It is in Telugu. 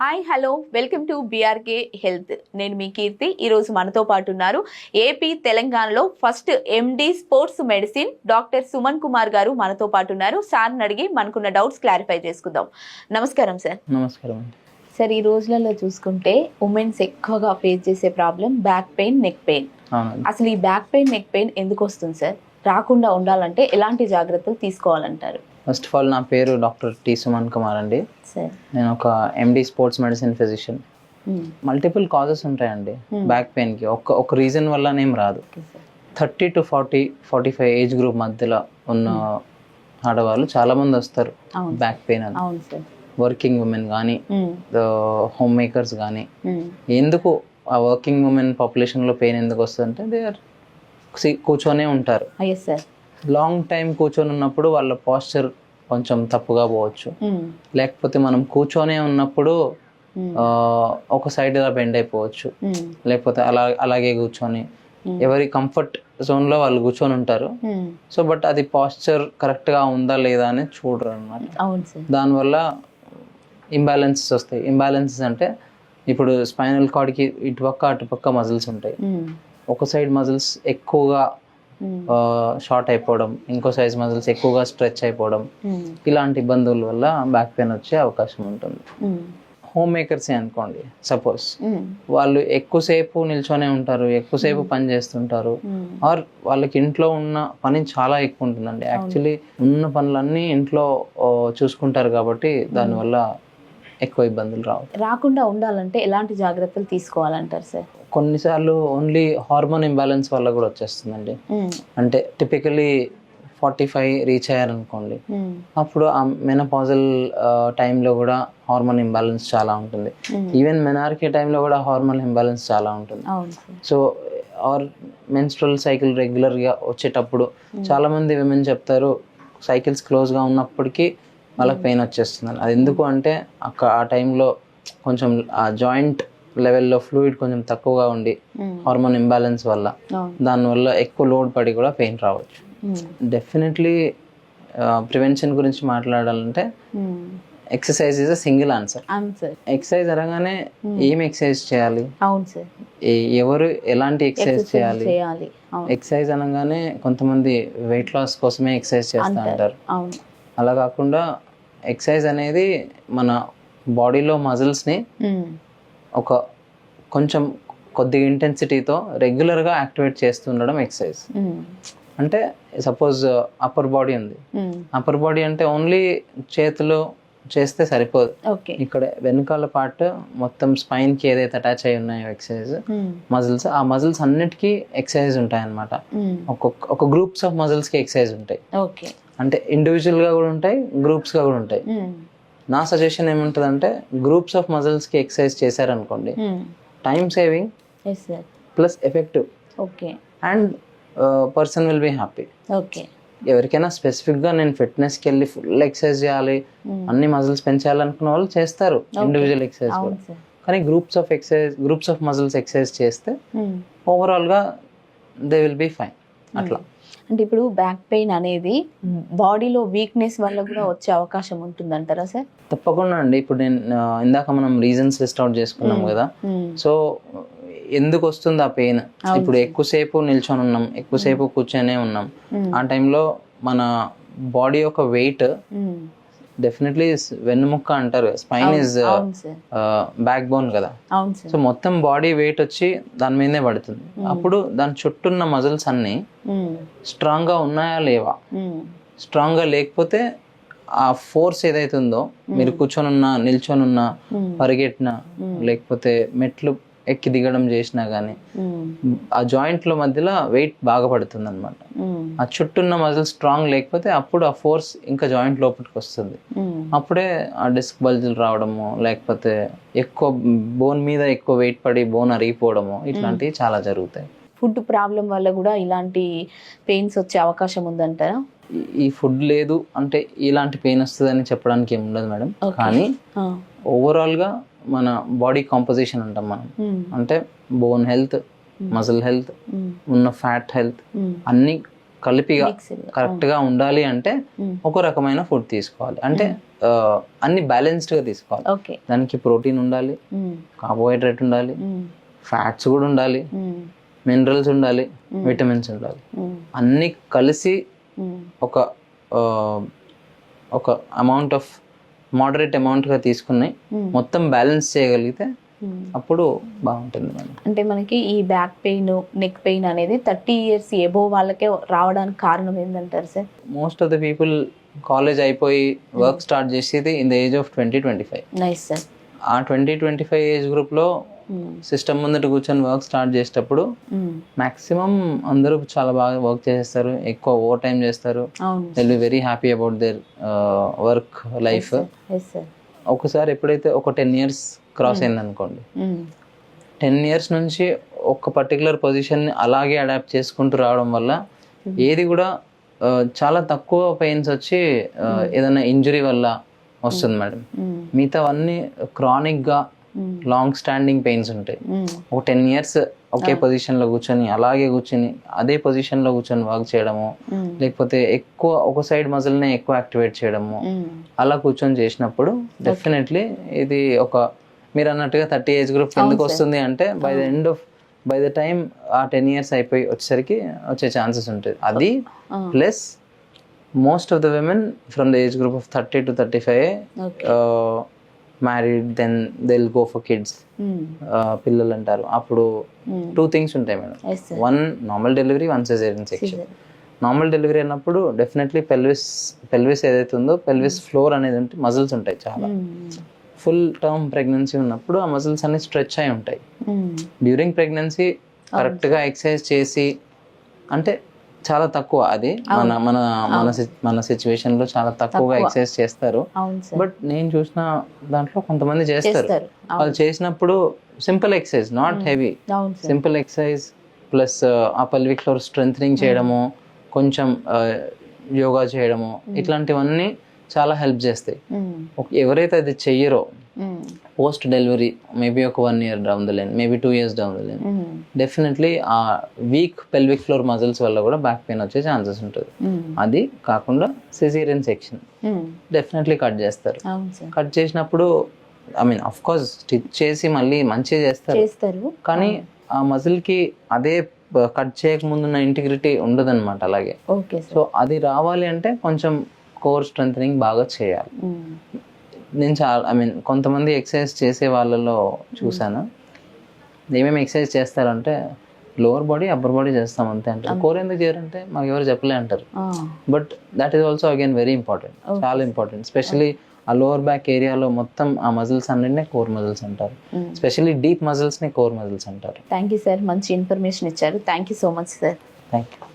Hi hello welcome to BRK health. నేను మీ కీర్తి. ఈరోజు మనతో పాటు ఉన్నారు ఏపీ తెలంగాణలో first MD sports medicine doctor Suman Kumar గారు మనతో పాటు ఉన్నారు. సార్ని అడిగి మనకున్న డౌట్స్ క్లారిఫై చేసుకుందాం. నమస్కారం సార్. నమస్కారం అండి. సార్, ఈ రోజులలో చూసుకుంటే ఉమెన్స్ ఎక్కువగా ఫేస్ చేసే problem back pain, neck pain. అసలు ఈ బ్యాక్ పెయిన్, నెక్ పెయిన్ ఎందుకు వస్తుంది సార్? రాకుండా ఉండాలంటే ఎలాంటి జాగ్రత్తలు తీసుకోవాలంటారు? ఫస్ట్ ఆఫ్ ఆల్ నా పేరు డాక్టర్ టి సుమన్ కుమార్ అండి. నేను ఒక MD sports medicine physician. Multiple causes ఉంటాయండి బ్యాక్ పెయిన్కి. ఒక రీజన్ వల్ల ఏం రాదు. 30 to 45 ఏజ్ గ్రూప్ మధ్యలో ఉన్న ఆడవాళ్ళు చాలా మంది వస్తారు బ్యాక్ పెయిన్ అని. వర్కింగ్ ఉమెన్ కానీ, హోమ్ మేకర్స్ కానీ. ఎందుకు ఆ వర్కింగ్ ఉమెన్ పాపులేషన్లో పెయిన్ ఎందుకు వస్తుంది అంటే దే ఆర్ కూర్చొనే ఉంటారు. లాంగ్ టైం కూర్చొని ఉన్నప్పుడు వాళ్ళ పాస్చర్ కొంచెం తప్పుగా పోవచ్చు. లేకపోతే మనం కూర్చొనే ఉన్నప్పుడు ఒక సైడ్ ఇలా బెండ్ అయిపోవచ్చు. లేకపోతే అలాగే కూర్చొని ఎవరి కంఫర్ట్ జోన్ లో వాళ్ళు కూర్చొని ఉంటారు. సో బట్ అది పాస్చర్ కరెక్ట్ గా ఉందా లేదా అని చూడరు అనమాట. దానివల్ల ఇంబ్యాలెన్సెస్ వస్తాయి. ఇంబ్యాలెన్సెస్ అంటే ఇప్పుడు స్పైనల్ కార్డ్ కి ఇటుపక్క అటుపక్క మజిల్స్ ఉంటాయి. ఒక సైడ్ మజిల్స్ ఎక్కువగా షార్ట్ అయిపోవడం, ఇంకో సైజ్ మజిల్స్ ఎక్కువగా స్ట్రెచ్ అయిపోవడం, ఇలాంటి ఇబ్బందుల వల్ల బ్యాక్ పెయిన్ వచ్చే అవకాశం ఉంటుంది. హోమ్ మేకర్స్ అనుకోండి, సపోజ్ వాళ్ళు ఎక్కువసేపు నిల్చొనే ఉంటారు, ఎక్కువసేపు పని చేస్తుంటారు, ఆర్ వాళ్ళకి ఇంట్లో ఉన్న పని చాలా ఎక్కువ ఉంటుందండి. యాక్చువల్లీ ఉన్న పనులన్నీ ఇంట్లో చూసుకుంటారు కాబట్టి దానివల్ల ఎక్కువ ఇబ్బందులు రాకుండా ఉండాలంటే ఎలాంటి జాగ్రత్తలు తీసుకోవాలంటారు సార్? కొన్నిసార్లు ఓన్లీ హార్మోన్ ఇంబ్యాలెన్స్ వల్ల కూడా వచ్చేస్తుందండి. అంటే టిపికలీ 45 రీచ్ అయ్యారనుకోండి, అప్పుడు ఆ మెనోపాజల్ టైంలో కూడా హార్మోన్ ఇంబ్యాలెన్స్ చాలా ఉంటుంది. ఈవెన్ మెనార్కీ టైంలో కూడా హార్మోన్ ఇంబ్యాలెన్స్ చాలా ఉంటుంది. సో ఆర్ మెన్స్ట్రల్ సైకిల్ రెగ్యులర్గా వచ్చేటప్పుడు చాలా మంది విమెన్ చెప్తారు సైకిల్స్ క్లోజ్గా ఉన్నప్పటికీ వాళ్ళకి పెయిన్ వచ్చేస్తుందని. అది ఎందుకు అంటే ఆ టైంలో కొంచెం ఆ జాయింట్ లెవెల్లో ఫ్లూయిడ్ కొంచెం తక్కువగా ఉండి హార్మోన్ ఇంబ్యాలెన్స్ వల్ల, దానివల్ల ఎక్కువ లోడ్ పడి కూడా పెయిన్ రావచ్చు. డెఫినెట్లీ ప్రివెన్షన్ గురించి మాట్లాడాలంటే exercise is a single answer. Exercise అనగానే ఏం ఎక్సర్సైజ్ చేయాలి, ఎవరు ఎలాంటి ఎక్సర్సైజ్ చేయాలి. ఎక్సర్సైజ్ అనగానే కొంతమంది వెయిట్ లాస్ కోసమే ఎక్సర్సైజ్ చేస్తూ ఉంటారు. అలా కాకుండా ఎక్సర్సైజ్ అనేది మన బాడీలో మజిల్స్ని ఒక కొంచెం కొద్దిగా ఇంటెన్సిటీతో రెగ్యులర్గా యాక్టివేట్ చేస్తుండడం ఎక్సర్సైజ్. అంటే సపోజ్ అప్పర్ బాడీ ఉంది, అప్పర్ బాడీ అంటే ఓన్లీ చేతులు చేస్తే సరిపోదు. ఇక్కడ వెనుకాల పార్ట్ మొత్తం స్పైన్ కి ఏదైతే అటాచ్ అయి ఉన్నాయో ఎక్సర్సైజ్ మజిల్స్, ఆ మజిల్స్ అన్నిటికీ ఎక్సర్సైజ్ ఉంటాయి అనమాట. ఒక గ్రూప్స్ ఆఫ్ మజిల్స్ కి ఎక్సర్సైజ్ ఉంటాయి. అంటే ఇండివిజువల్ గా కూడా ఉంటాయి, గ్రూప్స్ గా కూడా ఉంటాయి. నా సజెషన్ ఏముంటుంది అంటే గ్రూప్స్ ఆఫ్ మజిల్స్ కి ఎక్సర్సైజ్ చేశారనుకోండి, time saving plus effective, and person will be happy. ఎవరికైనా స్పెసిఫిక్ గా నేను ఫిట్నెస్ కి వెళ్ళి ఫుల్ ఎక్సర్సైజ్ చేయాలి, అన్ని మజిల్స్ పెంచాలనుకున్న వాళ్ళు చేస్తారు ఇండివిజువల్ ఎక్సర్సైజ్ కూడా. కానీ గ్రూప్స్ ఆఫ్ మజిల్స్ ఎక్సర్సైజ్ చేస్తే ఓవరాల్ గా దే విల్ బి ఫైన్. అట్లా అంటే ఇప్పుడు బ్యాక్ పెయిన్ అనేది బాడీలో వీక్నెస్ వల్ల కూడా వచ్చే అవకాశం ఉంటుందంటారా సార్? తప్పకుండా అండి. ఇప్పుడు నేను ఇందాక మనం రీజన్స్ లిస్ట్ అవుట్ చేసుకున్నాం కదా, సో ఎందుకు వస్తుంది ఆ పెయిన్? ఇప్పుడు ఎక్కువసేపు నిల్చొని ఉన్నాం, ఎక్కువసేపు కూర్చొనే ఉన్నాం, ఆ టైంలో మన బాడీ యొక్క వెయిట్ డెఫినెట్లీ వెన్నుముక్క అంటారు, స్పైన్ ఇస్ బ్యాక్ బోన్ కదా. సో మొత్తం బాడీ వెయిట్ వచ్చి దాని మీదనే పడుతుంది. అప్పుడు దాని చుట్టూన్న మజిల్స్ అన్ని స్ట్రాంగ్ గా ఉన్నాయా లేవా? స్ట్రాంగ్ గా లేకపోతే ఆ ఫోర్స్ ఏదైతే ఉందో, మీరు కూర్చొని ఉన్నా, నిల్చొని ఉన్నా, పరిగెట్టినా, లేకపోతే మెట్లు ఎక్కి దిగడం చేసినా గానీ ఆ జాయింట్ల మధ్యలో వెయిట్ బాగా పడుతుంది అనమాట. ఆ చుట్టూన్న మజిల్ స్ట్రాంగ్ లేకపోతే అప్పుడు ఆ ఫోర్స్ ఇంకా జాయింట్ లోపలికి వస్తుంది. అప్పుడే ఆ డిస్క్ బల్జులు రావడము, లేకపోతే ఎక్కువ బోన్ మీద ఎక్కువ వెయిట్ పడి బోన్ అరిగిపోవడము, ఇట్లాంటివి చాలా జరుగుతాయి. ఫుడ్ ప్రాబ్లం వల్ల కూడా ఇలాంటి పెయిన్స్ వచ్చే అవకాశం ఉందంటారా? ఈ ఫుడ్ లేదు అంటే ఇలాంటి పెయిన్ వస్తుంది అని చెప్పడానికి ఏమి ఉండదు మేడం. కానీ ఓవరాల్ గా మన బాడీ కాంపోజిషన్ అంటాం మనం, అంటే బోన్ హెల్త్, మజిల్ హెల్త్, ఉన్న ఫ్యాట్ హెల్త్ అన్ని కలిపిగా కరెక్ట్ గా ఉండాలి అంటే ఒక రకమైన ఫుడ్ తీసుకోవాలి. అంటే అన్ని బ్యాలెన్స్డ్గా తీసుకోవాలి. ఓకే. దానికి ప్రోటీన్ ఉండాలి, కార్బోహైడ్రేట్ ఉండాలి, ఫ్యాట్స్ కూడా ఉండాలి, మినరల్స్ ఉండాలి, విటమిన్స్ ఉండాలి. అన్నీ కలిసి ఒక అమౌంట్ ఆఫ్ మోడరేట్ అమౌంట్గా తీసుకుని మొత్తం బ్యాలెన్స్ చేయగలిగితే అప్పుడు బాగుంటుంది మేడం. అంటే మనకి ఈ బ్యాక్ పెయిన్, నెక్ పెయిన్ అనేది 30 years ఎబోవ్ వాళ్ళకే రావడానికి కారణం ఏంటంటారు sir? Most of the people college అయిపోయి వర్క్ స్టార్ట్ చేసేది in the age of 20-25. Nice sir. ఆ 20-25 ఏజ్ గ్రూప్లో సిస్టమ్ ముందట కూర్చొని వర్క్ స్టార్ట్ చేసేటప్పుడు మాక్సిమం అందరూ చాలా బాగా వర్క్ చేసేస్తారు, ఎక్కువ ఓవర్ టైం చేస్తారు. They'll be very happy about their work life. ఒకసారి ఎప్పుడైతే ఒక 10 years క్రాస్ అయింది అనుకోండి, 10 years నుంచి ఒక పర్టికులర్ పొజిషన్ అలాగే అడాప్ట్ చేసుకుంటూ రావడం వల్ల ఏది కూడా చాలా తక్కువ పెయిన్స్ వచ్చి ఏదైనా ఇంజురీ వల్ల వస్తుంది మేడం. మిగతావన్నీ క్రానిక్గా లాంగ్ స్టాండింగ్ పెయిన్స్ ఉంటాయి. ఒక 10 years ఒకే పొజిషన్లో కూర్చొని అలాగే కూర్చొని అదే పొజిషన్లో కూర్చొని వర్క్ చేయడము, లేకపోతే ఎక్కువ ఒక సైడ్ మజిల్ని ఎక్కువ యాక్టివేట్ చేయడము, అలా కూర్చొని చేసినప్పుడు డెఫినెట్లీ ఇది ఒక మీరు అన్నట్టుగా 30 ఏజ్ గ్రూప్ ఎందుకు వస్తుంది అంటే బై ద టైం ఆ 10 years అయిపోయి వచ్చేసరికి వచ్చే ఛాన్సెస్ ఉంటుంది. అది plus most of the women from the age group of 30 to 35 married, then they will go for kids, పిల్లలు అంటారు. అప్పుడు 2 things ఉంటాయి madam. 1 normal delivery, 1 cesarean section. Normal delivery అన్నప్పుడు డెఫినెట్లీ పెల్విస్ ఏదైతే ఉందో పెల్విస్ ఫ్లోర్ అనేది ఉంటే మజిల్స్ ఉంటాయి చాలా. ఫుల్ టర్మ్ ప్రెగ్నెన్సీ ఉన్నప్పుడు ఆ మజిల్స్ అన్ని స్ట్రెచ్ అయి ఉంటాయి. డ్యూరింగ్ ప్రెగ్నెన్సీ కరెక్ట్గా ఎక్సర్సైజ్ చేసి అంటే చాలా తక్కువ, అది మన సిచ్యువేషన్ లో చాలా తక్కువగా ఎక్సర్సైజ్ చేస్తారు. బట్ నేను చూసిన దాంట్లో కొంతమంది చేస్తారు. వాళ్ళు చేసినప్పుడు simple exercise, not heavy, simple exercise plus ఆ పల్విక్ ఫ్లోర్ స్ట్రెంథనింగ్ చేయడము, కొంచెం యోగా చేయడము, ఇట్లాంటివన్నీ చాలా హెల్ప్ చేస్తాయి. ఎవరైతే అది చెయ్యరో పోస్ట్ డెలివరీ మేబీ ఒక 1 year down the line, maybe 2 years down the line, definitely ఆ వీక్ పెల్విక్ ఫ్లోర్ మజిల్స్ వల్ల కూడా బ్యాక్ పెయిన్ వచ్చే ఛాన్సెస్ ఉంటుంది. అది కాకుండా సిజేరియన్ సెక్షన్ డెఫినెట్లీ కట్ చేస్తారు. కట్ చేసినప్పుడు I mean of course stitch చేసి మళ్ళీ మంచిగా చేస్తారు, కానీ ఆ మజిల్ కి అదే కట్ చేయక ముందున్న ఇంటిగ్రిటీ ఉండదన్నమాట. అలాగే సో అది రావాలి అంటే కొంచెం కోర్ స్ట్రెంథనింగ్ బాగా చేయాలి. నేను చాలా కొంతమంది ఎక్సర్సైజ్ చేసే వాళ్ళలో చూసాను, ఏమేమి ఎక్సర్సైజ్ చేస్తారంటే లోవర్ బాడీ అప్పర్ బాడీ చేస్తాం అంతే అంటారు. కోర్ ఎందుకు చేయరంటే మాకు ఎవరు చెప్పలే అంటారు. But that is also again very important, చాలా ఇంపార్టెంట్. స్పెషలీ ఆ లోవర్ బ్యాక్ ఏరియాలో మొత్తం ఆ మజిల్స్ అన్నింటినీ కోర్ మజిల్స్ అంటారు. స్పెషల్లీ డీప్ మజిల్స్ని కోర్ మజిల్స్ అంటారు. థ్యాంక్ యూ సార్, మంచి ఇన్ఫర్మేషన్ ఇచ్చారు. Thank you so much sir. Thank you.